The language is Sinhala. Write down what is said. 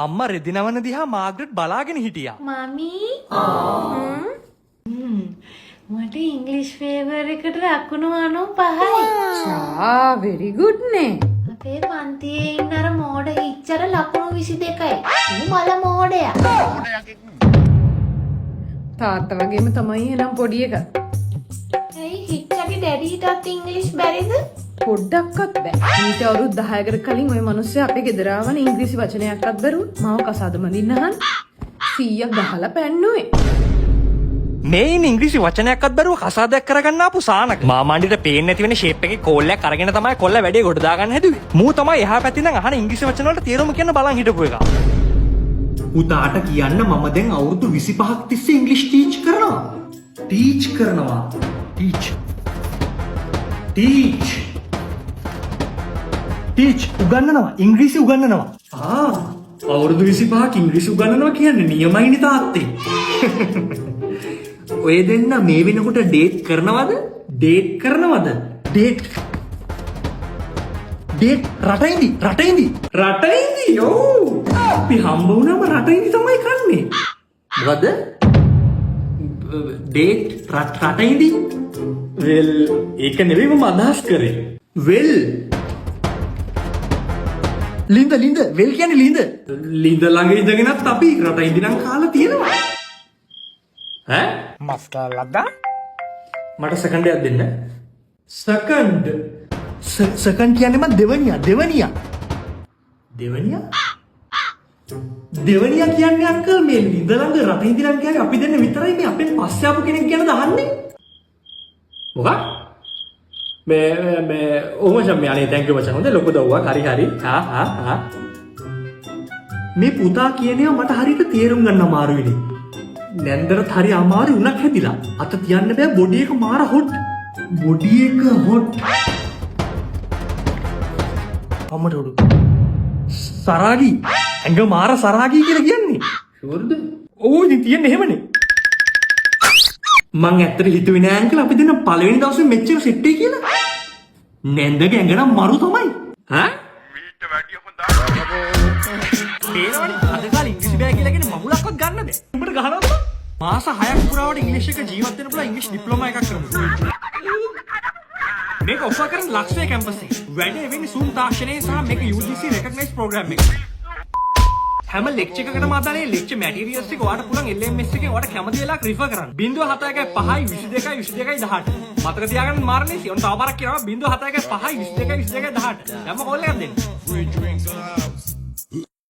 අම්මා රෙදිනවන දිහා මාග්‍රට් බලාගෙන හිටියා. මමි මට ඉංග්ලිෂ් පේපර් එකට ලකුණු 95යි. very good නේ. අපේ පන්තියේ ඉන්න අර මෝඩ හිච්චර ලකුණු 22යි. ඌ මල මෝඩයා. තාත්තා වගේම තමයි එනම් පොඩි එක. ඇයි හිච්චගේ ඩැඩීටත් ඉංග්ලිෂ් බැරිද? පොඩ්ඩක්වත් බෑ. ඊට අවුරුදු 10කට කලින් ওই මිනිස්සයා අපේ ගෙදර ආවනේ ඉංග්‍රීසි වචනයක්වත් බැරුව මාව කසාද මඳින්න අහන් 100ක් ගහලා පැන්නුවේ. මේ ඉන්නේ ඉංග්‍රීසි වචනයක්වත් බැරුව කසාදයක් කරගන්න ආපු සානක. මාමණ්ඩිට පේන්නේ නැති වෙන ෂේප් එකේ කෝල්ලයක් අරගෙන තමයි කොල්ල වැඩේ ගොඩ දාගන්න හැදුවේ. මූ තමයි එහා පැත්තෙන් නම් අහන ඉංග්‍රීසි වචන වලට තේරුම කියන්න බලන් හිටපු එක. පුතාට කියන්න මම දැන් අවුරුදු 25ක් තිස්සේ ඉංග්‍රීසි ටීච් කරනවා. ටීච් උගන්වනවා. ඉංග්‍රීසි උගන්වනවා. අවුරුදු 25ක් ඉංග්‍රීසි උගන්වනවා කියන්නේ නියමයිනේ තාත්තේ. ඔය දෙන්න මේ වෙනකොට ඩේට් කරනවද? ඩේට් රටයින්දි. ඔව්. අපි හම්බ වුණාම රටයින්දි තමයි කන්නේ. මොකද? ඩේට් රටයින්දි. වෙල් ඒක නෙවෙයි මම අදහස් කරේ. වෙල් ලින්ද වෙල් කියන්නේ ලින්ද ළඟ ඉඳගෙනත් අපි රටයින්දි නම් කාලා තියෙනවා. ඈ මස්ටර් ලද්දා මට සෙකන්ඩ් එකක් දෙන්න. සෙකන්ඩ් කියන්නේ මම දෙවනියා කියන්නේ අංකල් මේ ලිඳ ළඟ රටින්දි ළඟ කියන්නේ අපි දෙන්න විතරයි මේ අපෙන් පස්සේ ආපු කෙනෙක් ගැන දහන්නේ. මොකක්? මේ ඔහොම සම්මේ අනේ තෑන්ක් යූ මචං. හොඳ ලොකු දව්වක්. හරි. මේ පුතා කියනවා මට හරියට තේරුම් ගන්න අමාරුයිනේ. නැන්දරත් හරි අමාරු උණක් හැදිලා. අත තියන්න බෑ බොඩි එක මාර හොට්. අම්මට උඩු. සරාගි. ඇඟ මාර සරාගි කියලා කියන්නේ. ෂුවර්ද? ඕ ඉතින් තියන්නේ එහෙමනේ. මං ඇත්තට හිතුවේ නෑ අංකල් අපි දෙන්න පළවෙනි දවසේ මෙච්චර සෙට් එකේ කියලා. නැන්දගේ ඇඟ නම් මරු තමයි. ඈ? මීට වැඩිය හොඳයි. තේරෙනවනේ අද කාලේ ඉංග්‍රීසි බෑ කියලා කියන්නේ මගුලක්වත් ගන්න බෑ. උඹට ගහනවද? මාස 6ක් පුරාවට ඉංග්‍රීසි එක ජීවත් වෙන්න පුළුවන් ඉංග්‍රීසි ඩිප්ලෝමා එකක් කරමු. මේක ඔෆර් කරන ලක්ෂ්‍ය කැම්පස් එකේ. වැඩේ වෙන්නේ සූම් තාක්ෂණයේ සහ මේක UGC රෙකග්නයිස් ප්‍රෝග්‍රෑම් එක. හැම ලෙක්චර් එකකටම අදාළේ ලෙක්චර් මැටීරියල්ස් එක ඔයාලට පුළුවන් LMS එකෙන් ඔයාලට කැමති වෙලාවක රිෆර් කරන්න. 071 5 22 22 18. මතක තියාගන්න මාරනේ සියොන් තව පාරක් කියනවා 071 5 22 22 18. දැම්ම කෝල් එකක් දෙන්න.